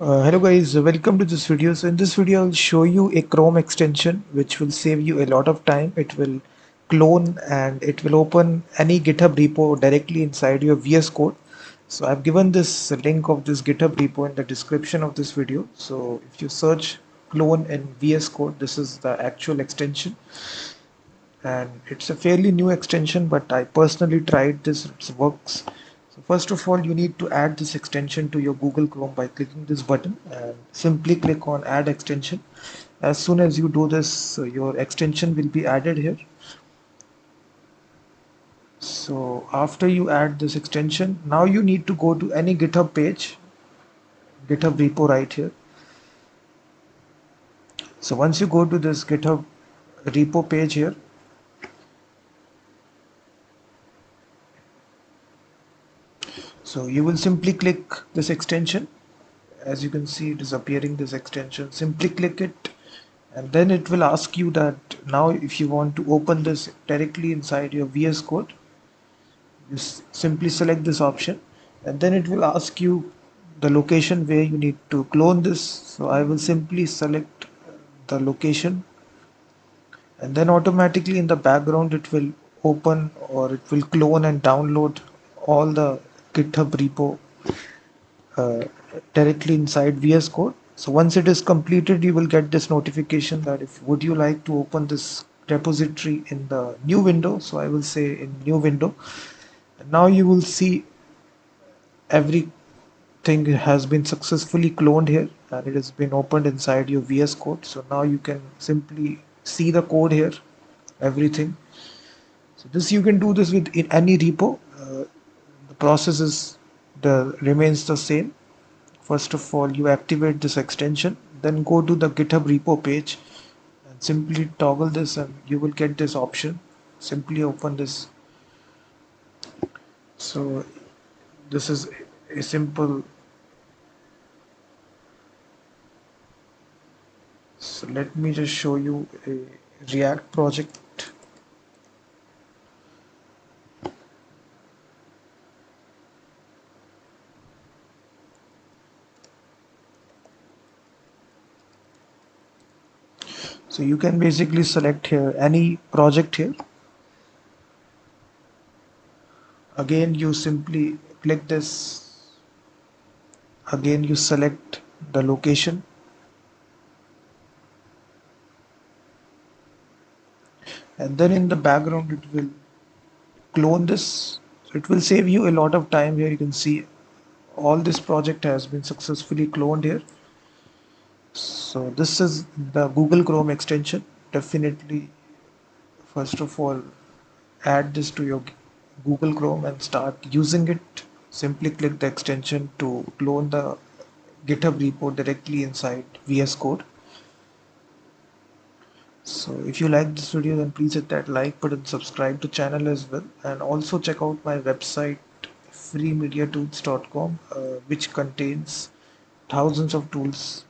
Hello guys, welcome to this video. So in this video I'll show you a Chrome extension which will save you a lot of time. It will clone and it will open any GitHub repo directly inside your VS Code. So I've given this link of this GitHub repo in the description of this video. So if you search clone in VS Code, this is the actual extension, and it's a fairly new extension, but I personally tried this. It works. So first of all, you need to add this extension to your Google Chrome by clicking this button and simply click on add extension. As soon as you do this, your extension will be added here. So after you add this extension, now you need to go to any GitHub page, GitHub repo right here. So once you go to this GitHub repo page here, so you will simply click this extension. As you can see, it is appearing, this extension. Simply click it, and then it will ask you that now if you want to open this directly inside your VS Code, you simply select this option, and then it will ask you the location where you need to clone this. So I will simply select the location, and then automatically in the background it will open, or it will clone and download all the GitHub repo uh, directly inside VS Code. So once it is completed, you will get this notification that if would you like to open this repository in the new window. So I will say in new window. And now you will see everything has been successfully cloned here, and it has been opened inside your VS Code. So now you can simply see the code here, everything. So this, you can do this with in any repo. The process is remains the same. First of all, you activate this extension, then go to the GitHub repo page and simply toggle this, and you will get this option. Simply open this. So this is a simple. So let me just show you a React project. So you can basically select here any project here. Again, you simply click this. Again, you select the location. And then in the background, it will clone this. So it will save you a lot of time here. You can see all this project has been successfully cloned here. So this is the Google Chrome extension. Definitely, first of all, add this to your Google Chrome and start using it. Simply click the extension to clone the GitHub repo directly inside VS Code. So if you like this video, then please hit that like button, subscribe to channel as well, and also check out my website freemediatools.com, which contains thousands of tools